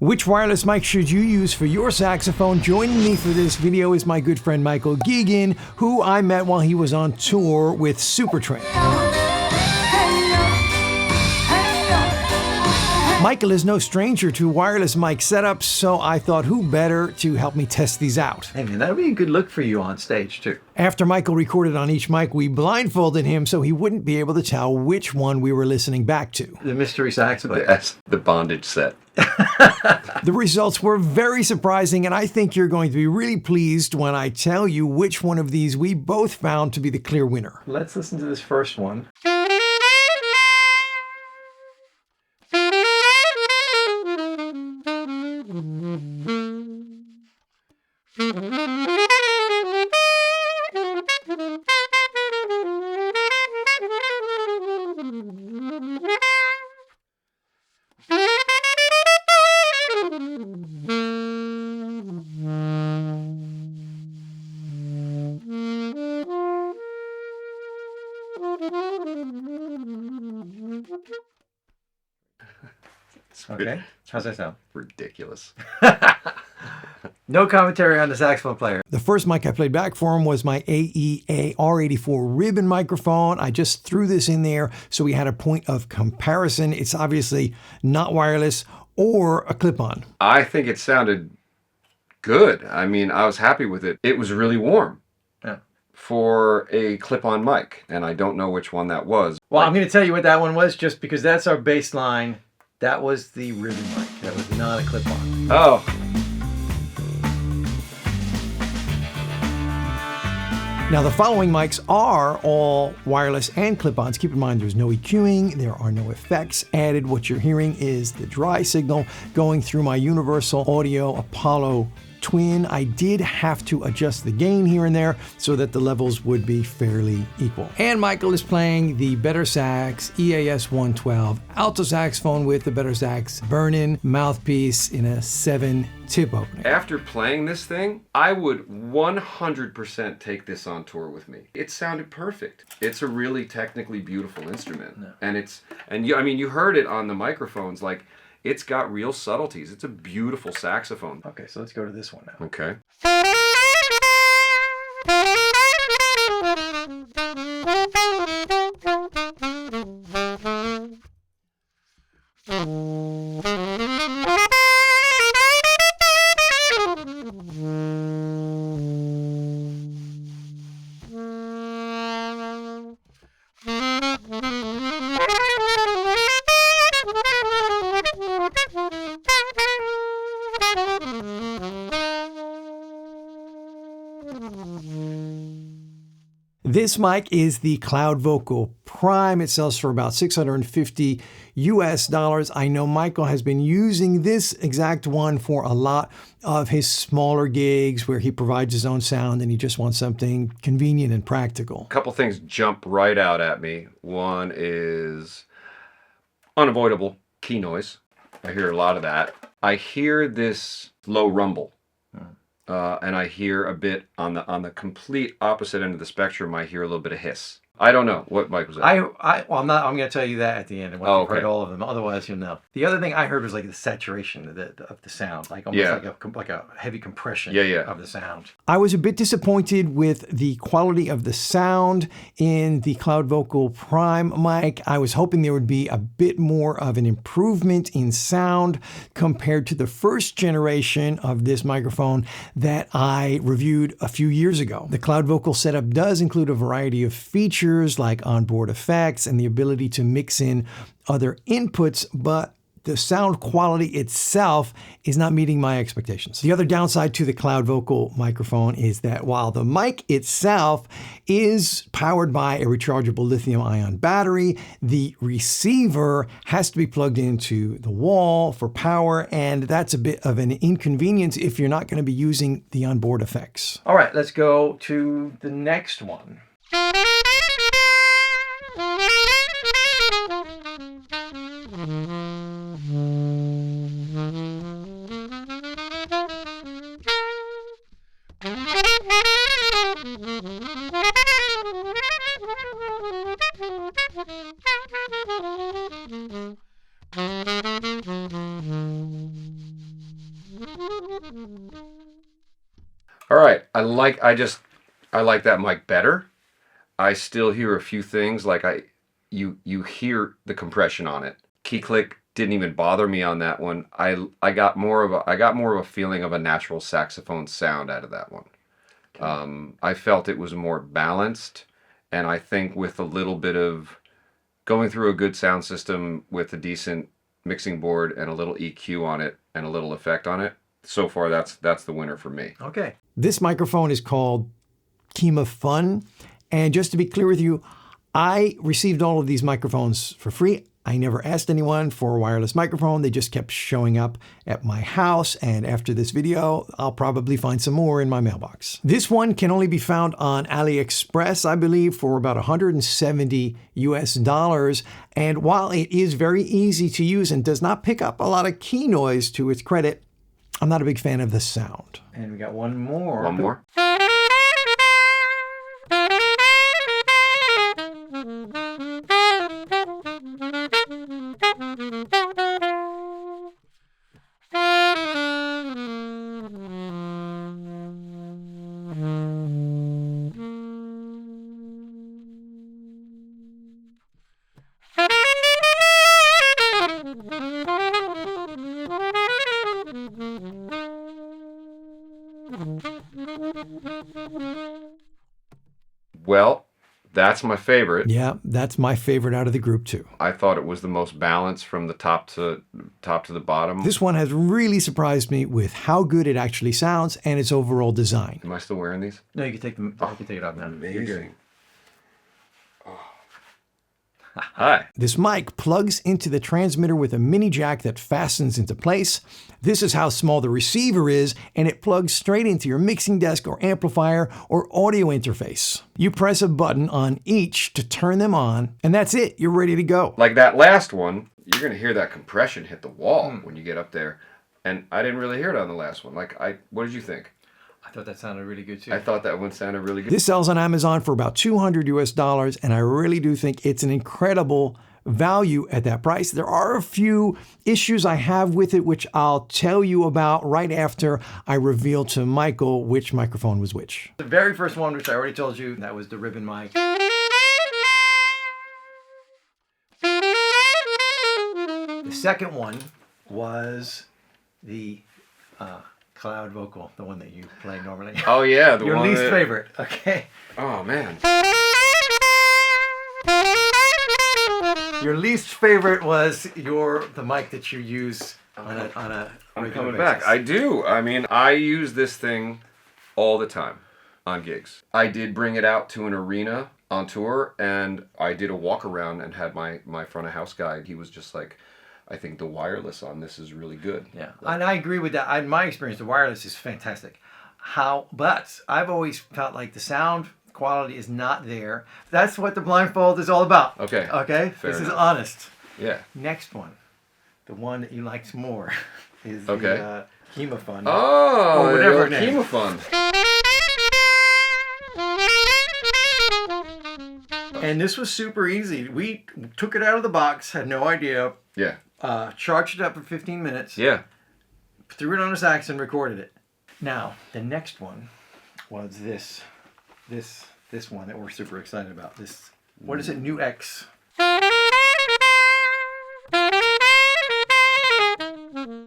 Which wireless mic should you use for your saxophone? Joining me for this video is my good friend Michael Geoghegan, who I met while he was on tour with Supertramp. Michael is no stranger to wireless mic setups, so I thought who better to help me test these out. Hey man, that would be a good look for you on stage too. After Michael recorded on each mic, we blindfolded him so he wouldn't be able to tell which one we were listening back to. The mystery sax player. That's the bondage set. The results were very surprising, and I think you're going to be really pleased when I tell you which one of these we both found to be the clear winner. Let's listen to this first one. Okay, how's that sound? Ridiculous. No commentary on the saxophone player. The first mic I played back for him was my AEA R84 ribbon microphone. I just threw this in there so we had a point of comparison. It's obviously not wireless or a clip-on. I think it sounded good. I mean, I was happy with it. It was really warm for a clip-on mic, and I don't know which one that was. Well, I'm going to tell you what that one was just because that's our bass line. That was the ribbon mic. That was not a clip-on. Oh. Now the following mics are all wireless and clip-ons. Keep in mind there's no EQing, there are no effects added. What you're hearing is the dry signal going through my Universal Audio Apollo Twin. I did have to adjust the gain here and there so that the levels would be fairly equal. And Michael is playing the BetterSax EAS 112 alto saxophone with the BetterSax burn-in mouthpiece in a 7-tip opening. After playing this thing, I would 100% take this on tour with me. It sounded perfect. It's a really technically beautiful instrument. No. And you heard it on the microphones, like it's got real subtleties. It's a beautiful saxophone. Okay, so let's go to this one now. Okay. This mic is the Cloud Vocal Prime. It sells for about $650 US. I know Michael has been using this exact one for a lot of his smaller gigs where he provides his own sound and he just wants something convenient and practical. A couple things jump right out at me. One is unavoidable key noise. I hear a lot of that. I hear this low rumble. And I hear a bit on the complete opposite end of the spectrum. I hear a little bit of hiss. I don't know what mic was that. I'm going to tell you that at the end. And once you've heard all of them, otherwise you'll know. The other thing I heard was like the saturation of the sound, like almost like a heavy compression of the sound. I was a bit disappointed with the quality of the sound in the Cloud Vocal Prime mic. I was hoping there would be a bit more of an improvement in sound compared to the first generation of this microphone that I reviewed a few years ago. The Cloud Vocal setup does include a variety of features like onboard effects and the ability to mix in other inputs, but the sound quality itself is not meeting my expectations. The other downside to the Cloud Vocal microphone is that while the mic itself is powered by a rechargeable lithium-ion battery, the receiver has to be plugged into the wall for power, and that's a bit of an inconvenience if you're not going to be using the onboard effects. All right, let's go to the next one. All right. I like that mic better. I still hear a few things like you hear the compression on it. Key click didn't even bother me on that one. I got more of a feeling of a natural saxophone sound out of that one. Okay. I felt it was more balanced, and I think with a little bit of going through a good sound system with a decent mixing board and a little EQ on it and a little effect on it, so far that's the winner for me. Okay. This microphone is called Kimafun, and just to be clear with you, I received all of these microphones for free. I never asked anyone for a wireless microphone. They just kept showing up at my house. And after this video, I'll probably find some more in my mailbox. This one can only be found on AliExpress, I believe, for about $170 US. And while it is very easy to use and does not pick up a lot of key noise, to its credit, I'm not a big fan of the sound. And we got one more. One more. Well, that's my favorite. Yeah, that's my favorite out of the group too. I thought it was the most balanced from the top to the bottom. This one has really surprised me with how good it actually sounds and its overall design. Am I still wearing these? No, you can take them. I can take it off now. Amazing. Hi. This mic plugs into the transmitter with a mini jack that fastens into place. This is how small the receiver is, and it plugs straight into your mixing desk or amplifier or audio interface. You press a button on each to turn them on, and that's it. You're ready to go. Like that last one, you're going to hear that compression hit the wall when you get up there. And I didn't really hear it on the last one. What did you think? I thought that sounded really good too. I thought that one sounded really good. This sells on Amazon for about $200 US, and I really do think it's an incredible value at that price. There are a few issues I have with it, which I'll tell you about right after I reveal to Michael which microphone was which. The very first one, which I already told you, that was the ribbon mic. The second one was the cloud vocal, the one that you play normally. Oh yeah, the your one least favorite. Okay. Oh man. Your least favorite was the mic that you use on a I'm coming back. I do. I mean, I use this thing all the time on gigs. I did bring it out to an arena on tour, and I did a walk around and had my front of house guy. He was just like, I think the wireless on this is really good. Yeah, and I agree with that. In my experience, the wireless is fantastic. But I've always felt like the sound quality is not there. That's what the blindfold is all about. Okay. Okay? Fair this enough. Is honest. Yeah. Next Next one, the one that you liked more, is okay. the Kimafun. Oh, or whatever it is. Kimafun. And this was super easy. We took it out of the box, had no idea. Yeah. Charged it up for 15 minutes. Yeah. Threw it on a sax and recorded it. Now, the next one was this one that we're super excited about. This, what is it? New X.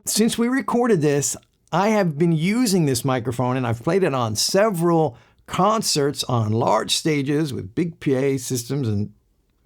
Since we recorded this, I have been using this microphone, and I've played it on several concerts on large stages with big PA systems and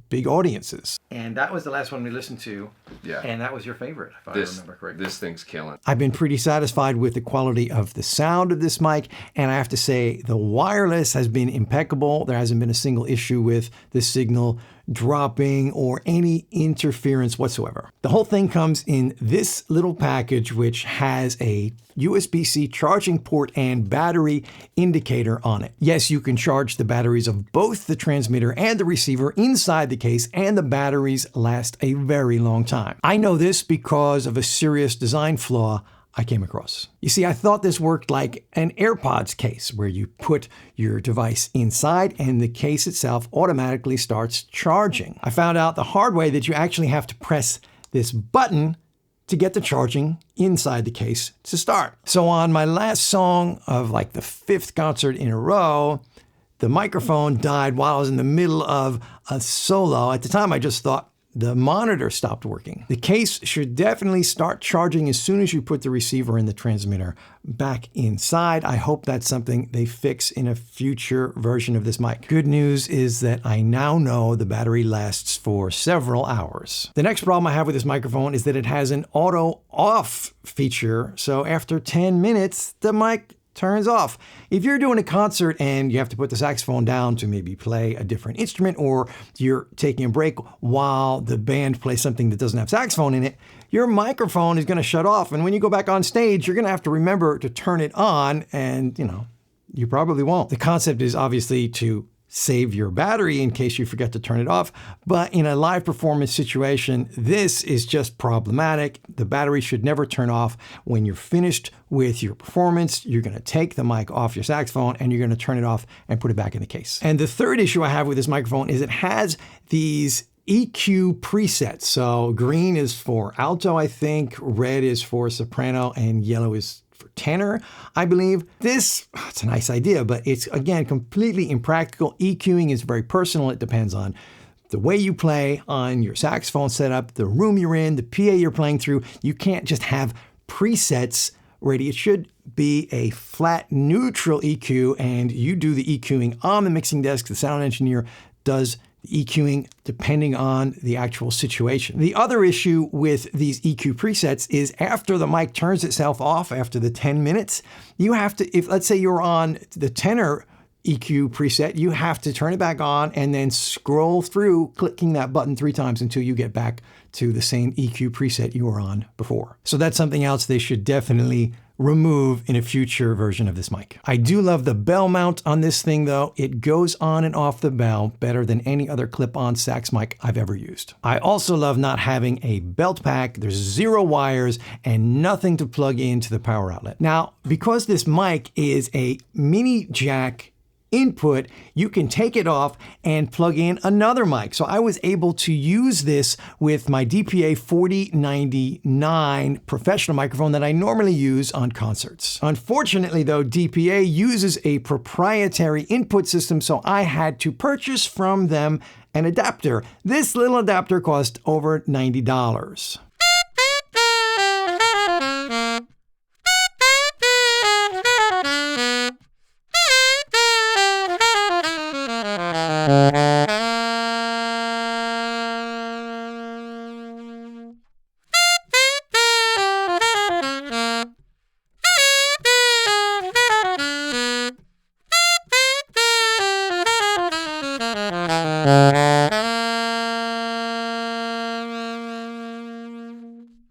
big audiences. And that was the last one we listened to. Yeah. And that was your favorite, if I remember correctly. This thing's killing. I've been pretty satisfied with the quality of the sound of this mic, and I have to say the wireless has been impeccable. There hasn't been a single issue with the signal dropping or any interference whatsoever. The whole thing comes in this little package, which has a USB-C charging port and battery indicator on it. Yes, you can charge the batteries of both the transmitter and the receiver inside the case, and the batteries last a very long time. I know this because of a serious design flaw I came across. You see, I thought this worked like an AirPods case, where you put your device inside and the case itself automatically starts charging. I found out the hard way that you actually have to press this button to get the charging inside the case to start. So on my last song of like the 5th concert in a row, the microphone died while I was in the middle of a solo. At the time, I just thought the monitor stopped working. The case should definitely start charging as soon as you put the receiver and the transmitter back inside. I hope that's something they fix in a future version of this mic. Good news is that I now know the battery lasts for several hours. The next problem I have with this microphone is that it has an auto off feature. So after 10 minutes, the mic turns off. If you're doing a concert and you have to put the saxophone down to maybe play a different instrument, or you're taking a break while the band plays something that doesn't have saxophone in it, your microphone is going to shut off. And when you go back on stage, you're going to have to remember to turn it on, and you probably won't. The concept is obviously to save your battery in case you forget to turn it off. But in a live performance situation, this is just problematic. The battery should never turn off. When you're finished with your performance, you're going to take the mic off your saxophone and you're going to turn it off and put it back in the case. And the third issue I have with this microphone is it has these EQ presets. So green is for alto, I think, red is for soprano, and yellow is for tenor, I believe. It's a nice idea, but it's, again, completely impractical. EQing is very personal. It depends on the way you play, on your saxophone setup, the room you're in, the PA you're playing through. You can't just have presets ready. It should be a flat, neutral EQ, and you do the EQing on the mixing desk. The sound engineer does EQing depending on the actual situation. The other issue with these EQ presets is after the mic turns itself off after the 10 minutes, you have to, if let's say you're on the tenor EQ preset, you have to turn it back on and then scroll through clicking that button 3 times until you get back to the same EQ preset you were on before. So that's something else they should definitely remove in a future version of this mic. I do love the bell mount on this thing though. It goes on and off the bell better than any other clip-on sax mic I've ever used. I also love not having a belt pack. There's 0 wires and nothing to plug into the power outlet. Now, because this mic is a mini jack input, you can take it off and plug in another mic. So I was able to use this with my DPA 4099 professional microphone that I normally use on concerts. Unfortunately though, DPA uses a proprietary input system, so I had to purchase from them an adapter. This little adapter cost over $90.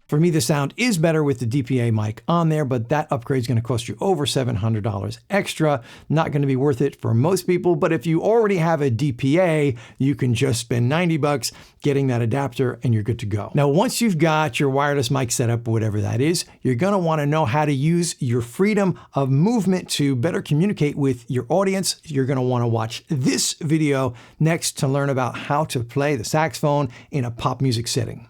For me, the sound is better with the DPA mic on there, but that upgrade is going to cost you over $700 extra. Not going to be worth it for most people, but if you already have a DPA, you can just spend $90 getting that adapter and you're good to go. Now, once you've got your wireless mic set up, whatever that is, you're going to want to know how to use your freedom of movement to better communicate with your audience. You're going to want to watch this video next to learn about how to play the saxophone in a pop music setting.